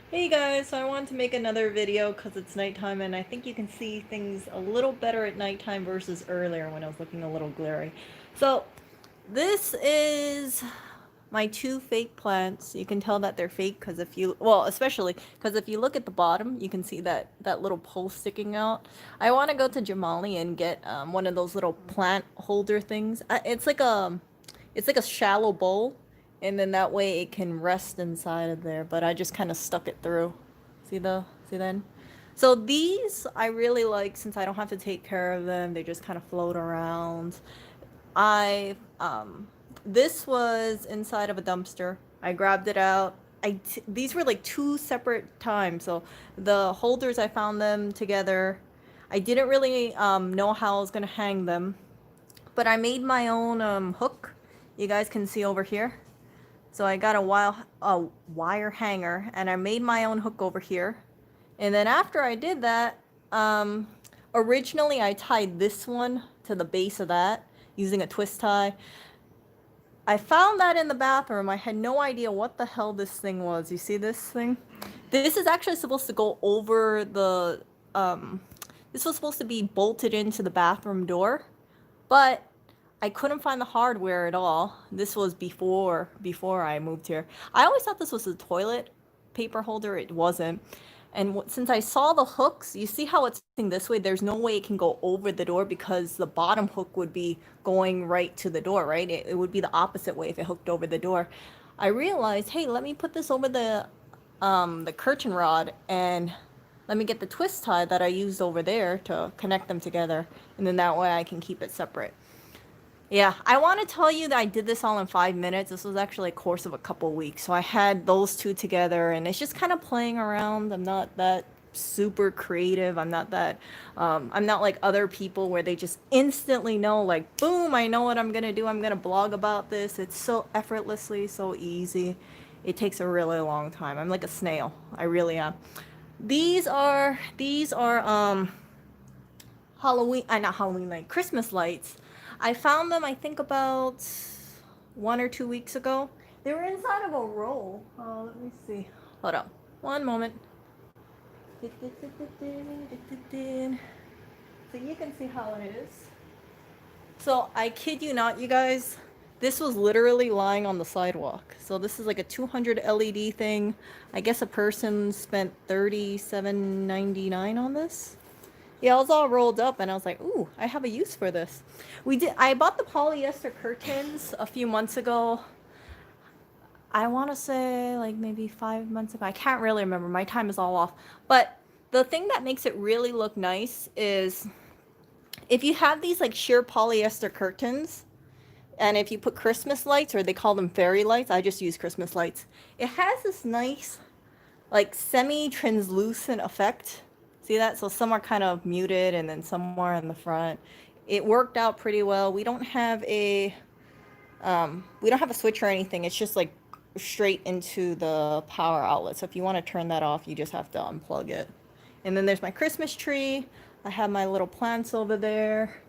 Hey guys, so I wanted to make another video because it's nighttime and I think you can see things a little better at nighttime versus earlier when I was looking a little glary. So this is my two fake plants. You can tell that they're fake because if you, well, especially because if you look at the bottom, you can see that little pole sticking out. I want to go to Jamali and get one of those little plant holder things. It's like a shallow bowl, and then that way it can rest inside of there. But I just kind of stuck it through. See then? So these I really like since I don't have to take care of them. They just kind of float around. I this was inside of a dumpster. I grabbed it out. These were like two separate times. So the holders I found them together. I didn't really know how I was gonna hang them, but I made my own hook. You guys can see over here. So I got a wire hanger and I made my own hook over here. And then after I did that, um, originally I tied this one to the base of that using a twist tie. I found that in the bathroom. I had no idea what the hell this thing was. You see this thing? This is actually supposed to go over the um this was supposed to be bolted into the bathroom door, but I couldn't find the hardware at all. This was before I moved here. I always thought this was a toilet paper holder. It wasn't. And since I saw the hooks, you see how it's this way? There's no way it can go over the door because the bottom hook would be going right to the door, right? It would be the opposite way if it hooked over the door. I realized, hey, let me put this over the curtain rod and let me get the twist tie that I used over there to connect them together, and then that way I can keep it separate. Yeah, I want to tell you that I did this all in 5 minutes. This was actually a course of a couple weeks. So I had those two together, and it's just kind of playing around. I'm not that super creative. I'm not like other people where they just instantly know, like, boom, I know what I'm going to do. I'm going to blog about this. It's so effortlessly, so easy. It takes a really long time. I'm like a snail. I really am. These are Halloween, not Halloween, like Christmas lights. I found them, I think, about 1 or 2 weeks ago. They were inside of a roll. Let me see. Hold on. One moment. So you can see how it is. So I kid you not, you guys. This was literally lying on the sidewalk. So this is like a 200 LED thing. I guess a person spent $37.99 on this. Yeah, it was all rolled up, and I was like, "Ooh, I have a use for this." I bought the polyester curtains a few months ago. I want to say like maybe 5 months ago. I can't really remember. My time is all off. But the thing that makes it really look nice is if you have these like sheer polyester curtains, and if you put Christmas lights, or they call them fairy lights, I just use Christmas lights. It has this nice like semi-translucent effect. See that? So some are kind of muted and then some are in the front. It worked out pretty well. We don't have a switch or anything. It's just like straight into the power outlet. So if you want to turn that off, you just have to unplug it. And then there's my Christmas tree. I have my little plants over there.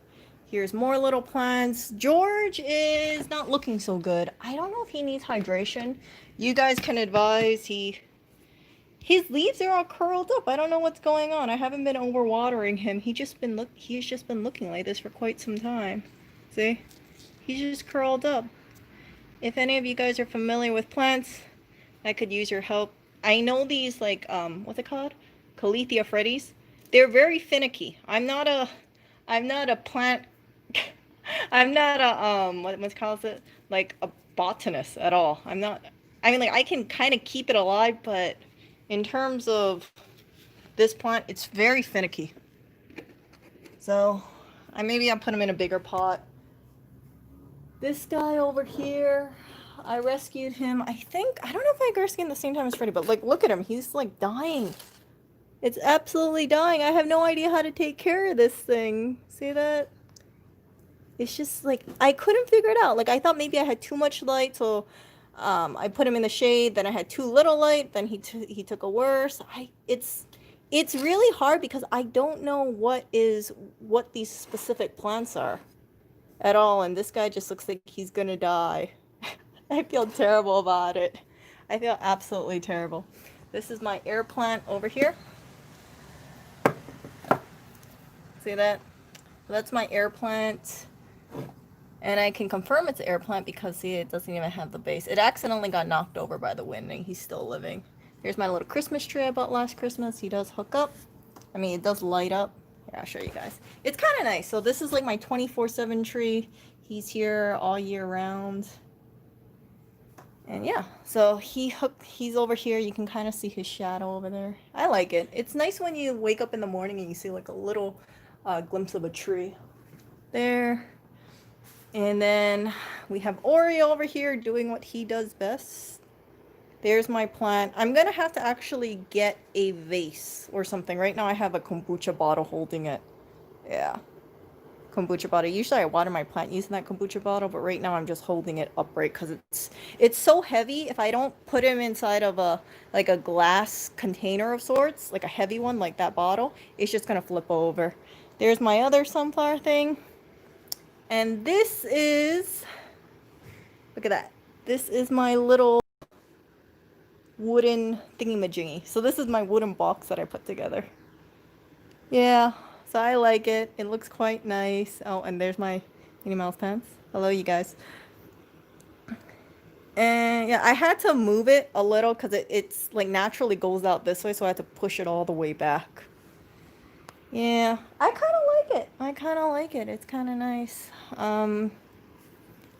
Here's more little plants. George is not looking so good. I don't know if he needs hydration. You guys can advise. His leaves are all curled up. I don't know what's going on. I haven't been overwatering him. He's just been looking like this for quite some time. See? He's just curled up. If any of you guys are familiar with plants, I could use your help. I know these like what's it called? Caletheia freddies. They're very finicky. I'm not a plant I'm not a what calls it? Like a botanist at all. I'm not. I mean, like I can kind of keep it alive, but in terms of this plant, it's very finicky. So, I'll put him in a bigger pot. This guy over here, I rescued him. I don't know if I rescued him the same time as Freddy, but like, look at him. He's like dying. It's absolutely dying. I have no idea how to take care of this thing. See that? It's just like I couldn't figure it out. Like I thought maybe I had too much light, so I put him in the shade. Then I had too little light. Then he took a worse. It's really hard because I don't know what these specific plants are at all. And this guy just looks like he's gonna die. I feel terrible about it. I feel absolutely terrible. This is my air plant over here. See that? That's my air plant. And I can confirm it's an air plant because, see, it doesn't even have the base. It accidentally got knocked over by the wind and he's still living. Here's my little Christmas tree I bought last Christmas. He does hook up. I mean, it does light up. Here, I'll show you guys. It's kind of nice. So this is like my 24/7 tree. He's here all year round. And yeah, so he's over here. You can kind of see his shadow over there. I like it. It's nice when you wake up in the morning and you see like a little glimpse of a tree there. And then we have Oreo over here doing what he does best. There's my plant. I'm gonna have to actually get a vase or something. Right now I have a kombucha bottle holding it. Yeah, kombucha bottle. Usually I water my plant using that kombucha bottle, but right now I'm just holding it upright because it's so heavy. If I don't put him inside of a like a glass container of sorts, like a heavy one like that bottle, it's just gonna flip over. There's my other sunflower thing. And this is, look at that. This is my little wooden thingy-majiggy. So this is my wooden box that I put together. Yeah, so I like it. It looks quite nice. Oh, and there's my Minnie Mouse pants. Hello, you guys. And yeah, I had to move it a little because it's like naturally goes out this way, so I had to push it all the way back. Yeah, I kind of like it. I kind of like it. It's kind of nice.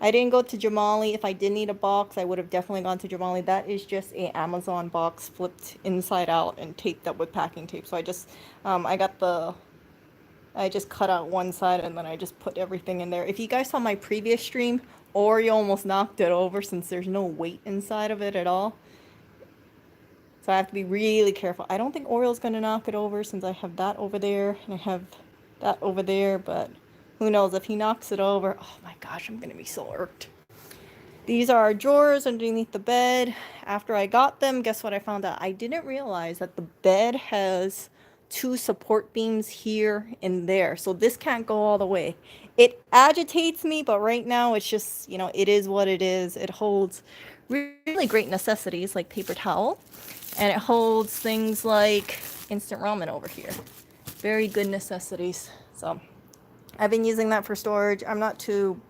I didn't go to Jamali. If I did need a box, I would have definitely gone to Jamali. That is just a Amazon box flipped inside out and taped up with packing tape. So I just, I just cut out one side and then I just put everything in there. If you guys saw my previous stream, Oreo almost knocked it over since there's no weight inside of it at all. So I have to be really careful. I don't think Oreo's going to knock it over since I have that over there and I have that over there, but who knows if he knocks it over. Oh my gosh, I'm going to be so irked. These are our drawers underneath the bed. After I got them, guess what I found out? I didn't realize that the bed has two support beams here and there. So this can't go all the way. It agitates me, but right now it's just, you know, it is what it is. It holds really great necessities like paper towel. And it holds things like instant ramen over here. Very good necessities. So I've been using that for storage. I'm not too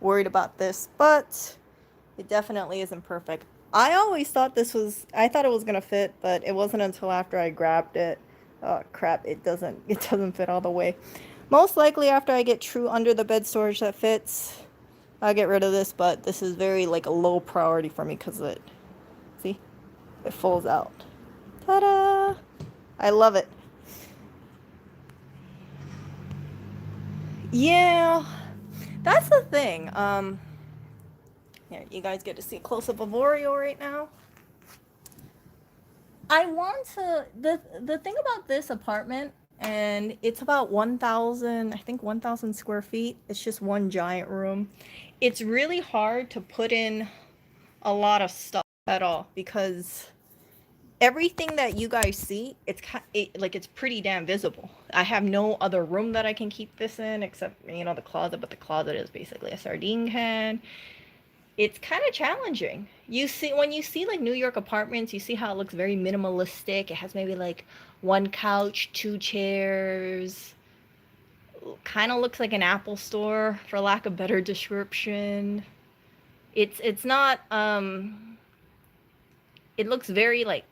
worried about this, but it definitely isn't perfect. I always thought I thought it was gonna fit, but it wasn't until after I grabbed it. Oh crap, it doesn't fit all the way. Most likely after I get true under the bed storage that fits, I'll get rid of this, but this is very like a low priority for me because it folds out. Ta-da! I love it. Yeah, that's the thing. Here, you guys get to see a close-up of Oreo right now. I want to, the thing about this apartment, and it's about 1,000, I think 1,000 square feet. It's just one giant room. It's really hard to put in a lot of stuff at all because everything that you guys see, it's pretty damn visible. I have no other room that I can keep this in except, you know, the closet, but the closet is basically a sardine can. It's kind of challenging. When you see like New York apartments, you see how it looks very minimalistic. It has maybe like one couch, two chairs. Kind of looks like an Apple store, for lack of better description. It's not it looks very like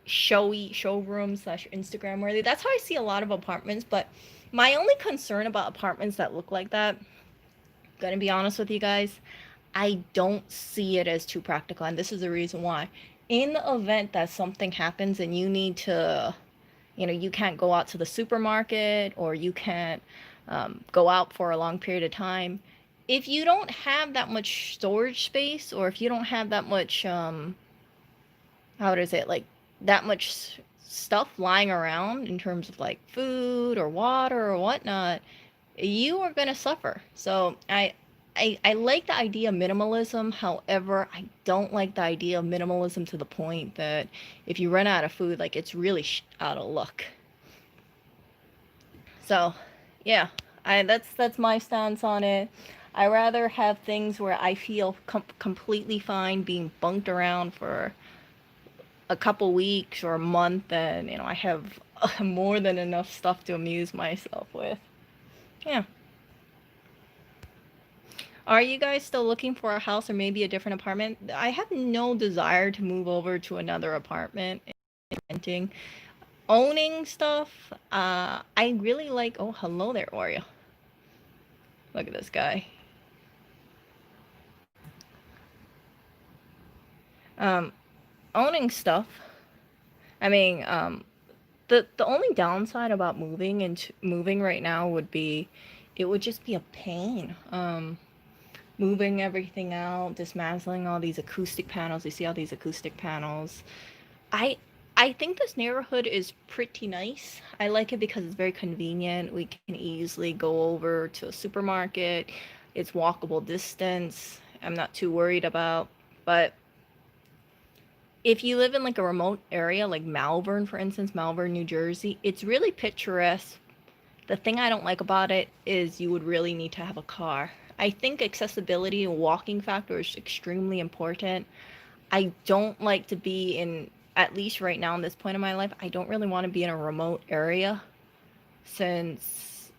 showy, showroom / Instagram worthy. That's how I see a lot of apartments, but my only concern about apartments that look like that, gonna be honest with you guys, I don't see it as too practical, and this is the reason why. In the event that something happens and you need to, you know, you can't go out to the supermarket or you can't go out for a long period of time, if you don't have that much storage space, or if you don't have that much, that much stuff lying around in terms of like food or water or whatnot, you are going to suffer. So I like the idea of minimalism. However, I don't like the idea of minimalism to the point that if you run out of food, like it's really out of luck. So, yeah, that's my stance on it. I rather have things where I feel completely fine being bunked around for a couple weeks or a month, and I have more than enough stuff to amuse myself with. Yeah. Are you guys still looking for a house or maybe a different apartment? I have no desire to move over to another apartment and renting. Owning stuff, I really like. Oh, hello there, Oreo. Look at this guy. Um, owning stuff. I mean, the only downside about moving right now would be, it would just be a pain. Moving everything out, dismantling all these acoustic panels. You see all these acoustic panels. I I think this neighborhood is pretty nice. I like it because it's very convenient. We can easily go over to a supermarket. It's walkable distance. I'm not too worried about. But if you live in like a remote area like Malvern, for instance, Malvern, New Jersey, it's really picturesque. The thing I don't like about it is you would really need to have a car. I think accessibility and walking factor is extremely important. I don't like to be in, at least right now in this point in my life, I don't really want to be in a remote area since,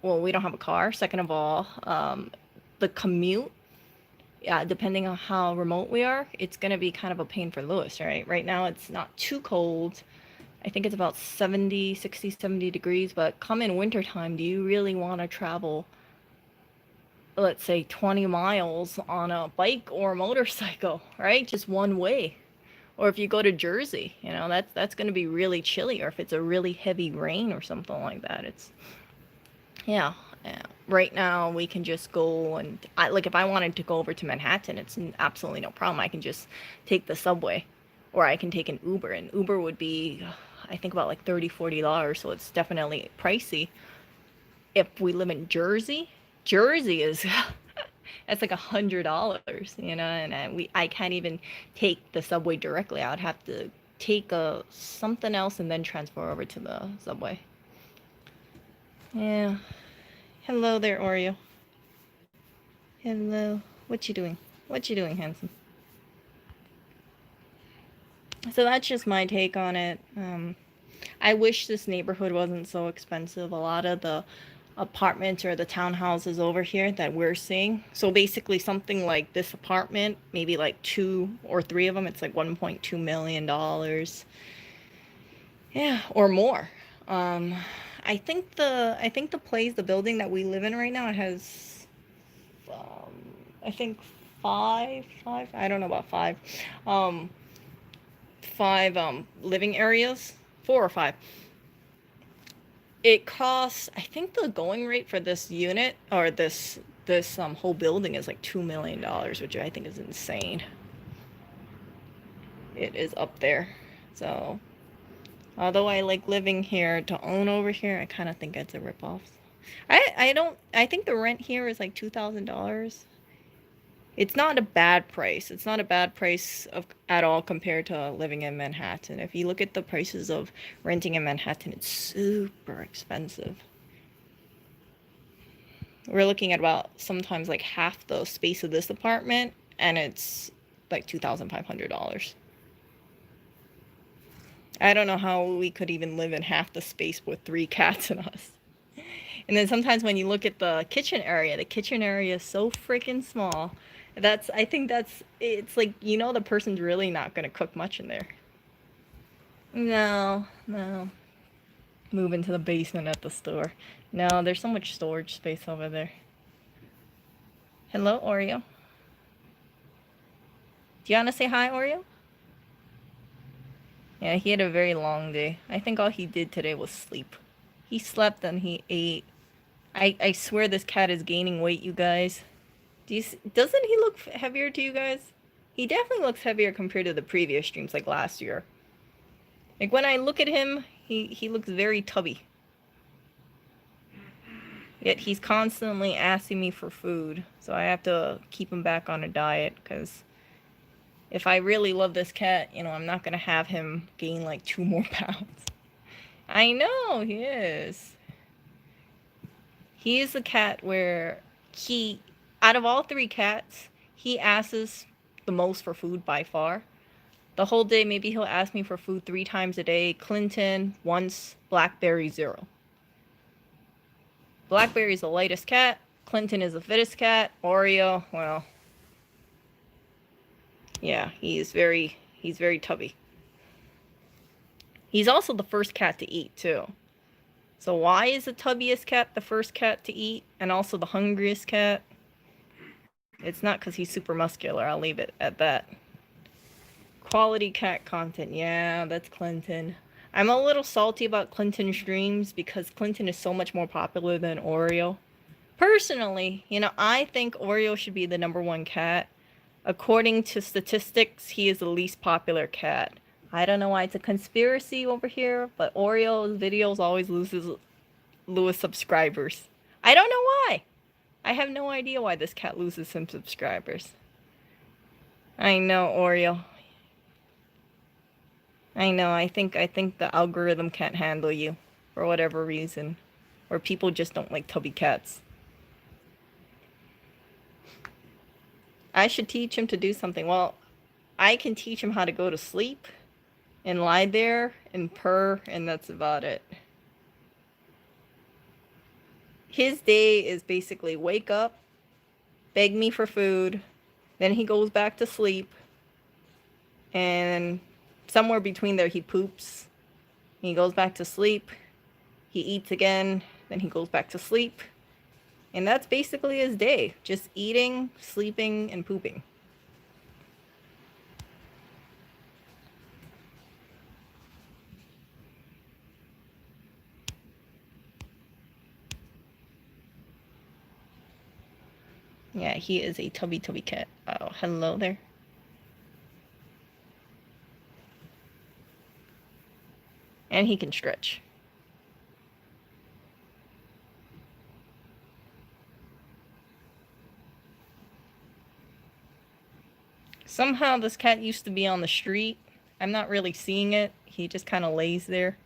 well, we don't have a car. Second of all, the commute, yeah, depending on how remote we are, it's going to be kind of a pain for Lewis, right? Right now it's not too cold. I think it's about 70, 60, 70 degrees, but come in wintertime, do you really want to travel, let's say 20 miles on a bike or a motorcycle, right? Just one way. Or if you go to Jersey, that's going to be really chilly, or if it's a really heavy rain or something like that. It's, yeah. Right now we can just go and like if I wanted to go over to Manhattan, it's absolutely no problem. I can just take the subway, or I can take an Uber, and Uber would be, I think, about like $30, $40, so it's definitely pricey. If we live in Jersey, Jersey is that's like $100, and I can't even take the subway directly. I would have to take a something else and then transfer over to the subway. Yeah. Hello there, Oreo. Hello. What you doing? What you doing, handsome? So that's just my take on it. I wish this neighborhood wasn't so expensive. A lot of the apartments or the townhouses over here that we're seeing. So basically something like this apartment, maybe like two or three of them, it's like $1.2 million. Yeah, or more. Um, I think the place, the building that we live in right now, it has I think five, I don't know about five. Um, five living areas, four or five. It costs, I think the going rate for this unit, or this whole building, is like $2 million, which I think is insane. It is up there. So although I like living here, to own over here, I kind of think it's a ripoff. I think the rent here is like $2,000. It's not a bad price. It's not a bad price at all compared to living in Manhattan. If you look at the prices of renting in Manhattan, it's super expensive. We're looking at about sometimes like half the space of this apartment, and it's like $2,500. I don't know how we could even live in half the space with three cats and us. And then sometimes when you look at the kitchen area is so freaking small. I think it's like, the person's really not gonna cook much in there. No, no. Move into the basement at the store. No, there's so much storage space over there. Hello, Oreo. Do you wanna say hi, Oreo? Yeah, he had a very long day. I think all he did today was sleep. He slept and he ate. I swear this cat is gaining weight, you guys. Doesn't he look heavier to you guys? He definitely looks heavier compared to the previous streams, like last year. Like when I look at him, he looks very tubby. Yet he's constantly asking me for food, so I have to keep him back on a diet, because if I really love this cat, I'm not gonna have him gain like 2 more pounds. I know, he is. He is the cat where out of all three cats, he asks the most for food by far. The whole day, maybe he'll ask me for food 3 times a day. Clinton, once. Blackberry, 0. Blackberry's the lightest cat. Clinton is the fittest cat. Oreo, well, yeah, he's very tubby. He's also the first cat to eat, too. So why is the tubbiest cat the first cat to eat and also the hungriest cat? It's not because he's super muscular. I'll leave it at that. Quality cat content. Yeah, that's Clinton. I'm a little salty about Clinton's streams because Clinton is so much more popular than Oreo. Personally, you know, I think Oreo should be the #1 cat. According to statistics, he is the least popular cat. I don't know why it's a conspiracy over here, but Oreo's videos always lose subscribers. I don't know why. I have no idea why this cat loses some subscribers. I know, Oreo. I know, I think the algorithm can't handle you for whatever reason. Or people just don't like tubby cats. I should teach him to do something. Well, I can teach him how to go to sleep and lie there and purr, and that's about it. His day is basically wake up, beg me for food, then he goes back to sleep, and somewhere between there he poops, he goes back to sleep, he eats again, then he goes back to sleep, and that's basically his day, just eating, sleeping, and pooping. Yeah, he is a tubby cat. Oh, hello there. And he can stretch. Somehow this cat used to be on the street. I'm not really seeing it. He just kind of lays there.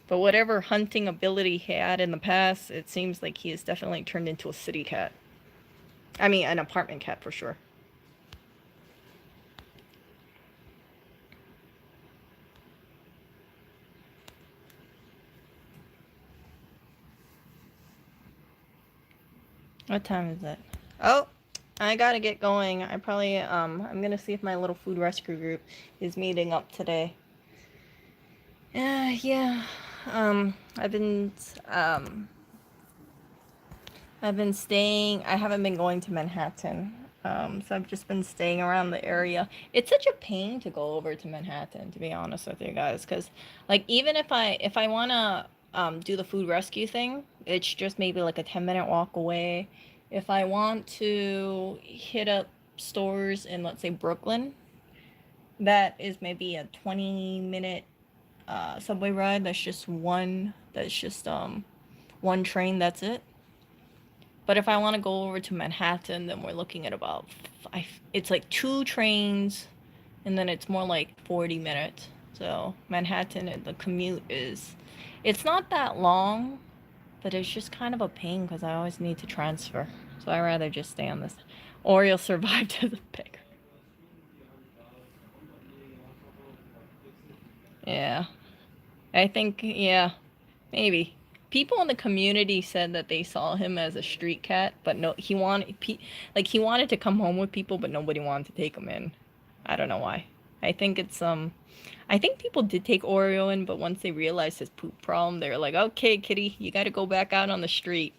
But whatever hunting ability he had in the past, it seems like he has definitely turned into a city cat. I mean, an apartment cat for sure. What time is it? Oh, I gotta get going. I'm gonna see if my little food rescue group is meeting up today. Yeah. I've been staying. I haven't been going to Manhattan. So I've just been staying around the area. It's such a pain to go over to Manhattan, to be honest with you guys, because like even if I wanna do the food rescue thing, it's just maybe like a 10-minute walk away. If I want to hit up stores in, let's say, Brooklyn, that is maybe a 20-minute subway ride. That's just one train, that's it. But if I want to go over to Manhattan, then we're looking at about it's like 2 trains, and then it's more like 40 minutes. So Manhattan, the commute it's not that long, but it's just kind of a pain because I always need to transfer. So I'd rather just stay on this. Oreo survived as a pig. Yeah. I think, yeah, maybe. People in the community said that they saw him as a street cat, but no, he wanted to come home with people, but nobody wanted to take him in. I don't know why. I think I think people did take Oreo in, but once they realized his poop problem, they were like, "Okay, kitty, you got to go back out on the street."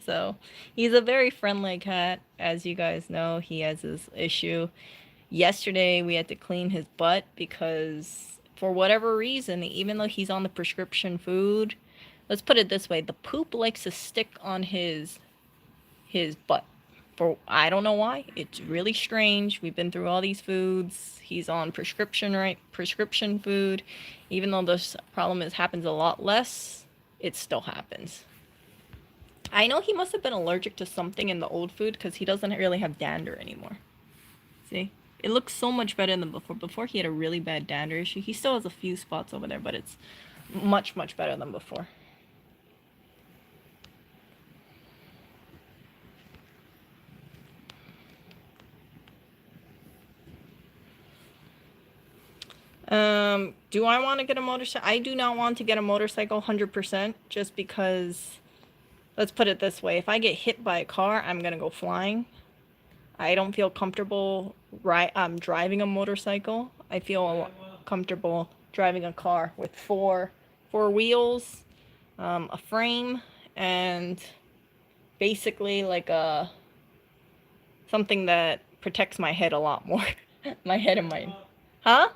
So, he's a very friendly cat, as you guys know. He has his issue. Yesterday, we had to clean his butt because for whatever reason, even though he's on the prescription food, let's put it this way, the poop likes to stick on his butt. For I don't know why. It's really strange. We've been through all these foods. He's on prescription food. Even though this problem happens a lot less, it still happens. I know he must have been allergic to something in the old food because he doesn't really have dander anymore. See? It looks so much better than before. Before he had a really bad dander issue. He still has a few spots over there, but it's much, much better than before. Do I want to get a motorcycle? I do not want to get a motorcycle 100% just because, let's put it this way. If I get hit by a car, I'm going to go flying. I don't feel comfortable driving a motorcycle. I feel comfortable driving a car with four wheels, a frame, and basically like something that protects my head a lot more. My head and my... Huh?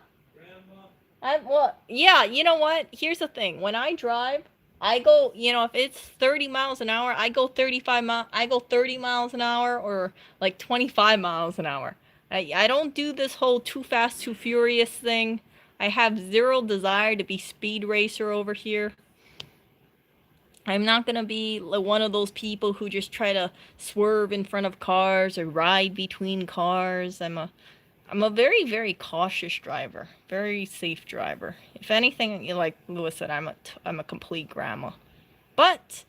Well, yeah, you know what? Here's the thing. When I drive, I go, if it's 30 miles an hour, I go 30 miles an hour or like 25 miles an hour. I don't do this whole too fast, too furious thing. I have zero desire to be speed racer over here. I'm not gonna be like one of those people who just try to swerve in front of cars or ride between cars. I'm a very, very cautious driver, very safe driver. If anything, like Lewis said, I'm a complete grandma. But,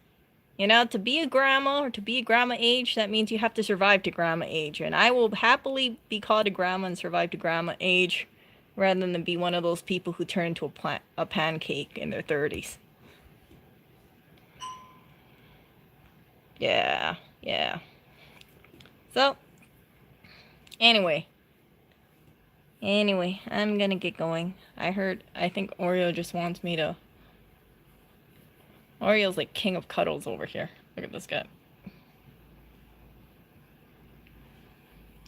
to be a grandma or to be a grandma age, that means you have to survive to grandma age. And I will happily be called a grandma and survive to grandma age rather than be one of those people who turn into a pancake in their 30s. Yeah, yeah. So, anyway, I'm gonna get going. I think Oreo just wants me to... Oreo's like king of cuddles over here. Look at this guy.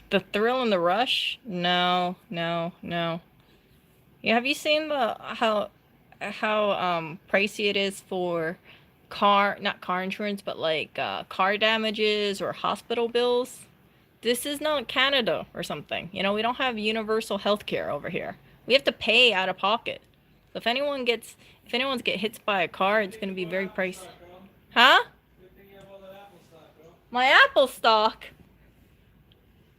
The thrill and the rush? No, no, no. Yeah, have you seen how pricey it is for not car insurance, but like car damages or hospital bills? This is not Canada or something. We don't have universal health care over here. We have to pay out of pocket. So if anyone's get hit by a car, it's gonna be very pricey. Huh? My Apple stock.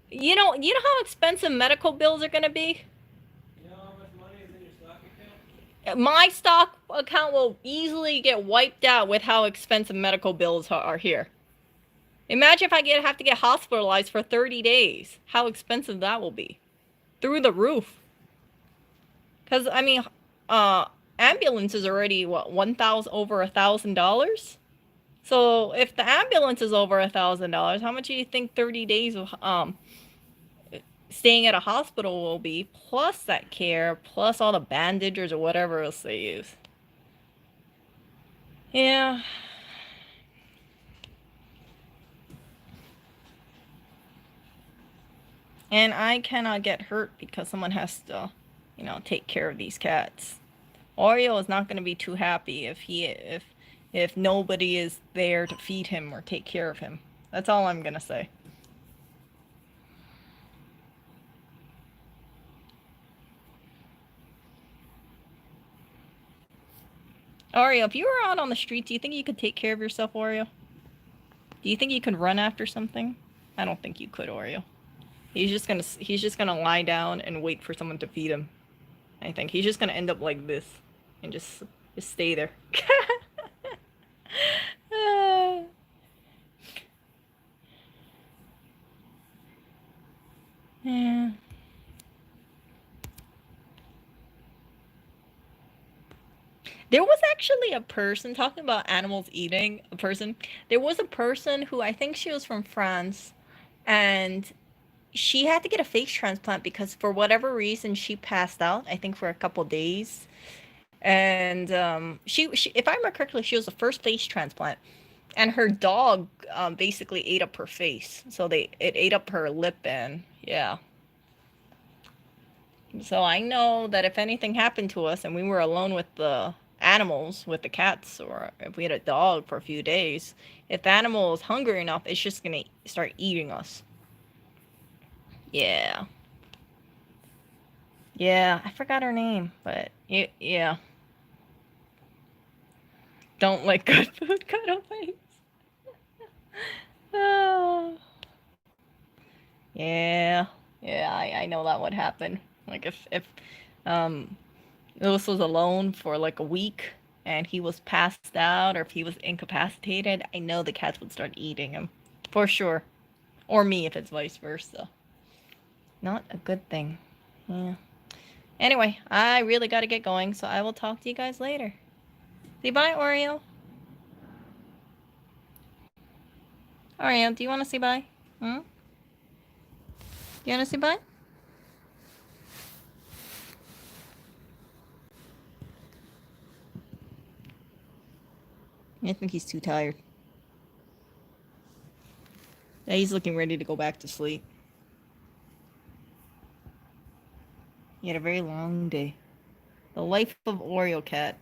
You know how expensive medical bills are gonna be? You know how much money is in your stock account? My stock account will easily get wiped out with how expensive medical bills are here. Imagine if I have to get hospitalized for 30 days. How expensive that will be. Through the roof. Because, ambulance is already, what, over $1,000? So, if the ambulance is over $1,000, how much do you think 30 days of staying at a hospital will be? Plus that care, plus all the bandages or whatever else they use. Yeah. And I cannot get hurt because someone has to, take care of these cats. Oreo is not going to be too happy if nobody is there to feed him or take care of him. That's all I'm going to say. Oreo, if you were out on the street, do you think you could take care of yourself, Oreo? Do you think you could run after something? I don't think you could, Oreo. He's just gonna lie down and wait for someone to feed him. I think he's just gonna end up like this and just stay there. Yeah. There was actually a person talking about animals eating a person. There was a person who I think she was from France, and she had to get a face transplant because for whatever reason she passed out. I think for a couple days, and she, if I remember correctly, she was the first face transplant, and her dog basically ate up her face. So it ate up her lip, and yeah. So I know that if anything happened to us and we were alone with the animals, with the cats, or if we had a dog for a few days, if the animal is hungry enough, it's just gonna start eating us. Yeah. Yeah, I forgot her name, but yeah. Don't let good food cut away. Oh. Yeah. Yeah, I know that would happen. Like if Lewis was alone for like a week and he was passed out or if he was incapacitated, I know the cats would start eating him. For sure. Or me if it's vice versa. Not a good thing. Yeah. Anyway, I really got to get going, so I will talk to you guys later. Say bye, Oreo. Oreo, do you want to say bye? Hmm? Do you want to say bye? I think he's too tired. Yeah, he's looking ready to go back to sleep. He had a very long day. The life of Oreo Cat.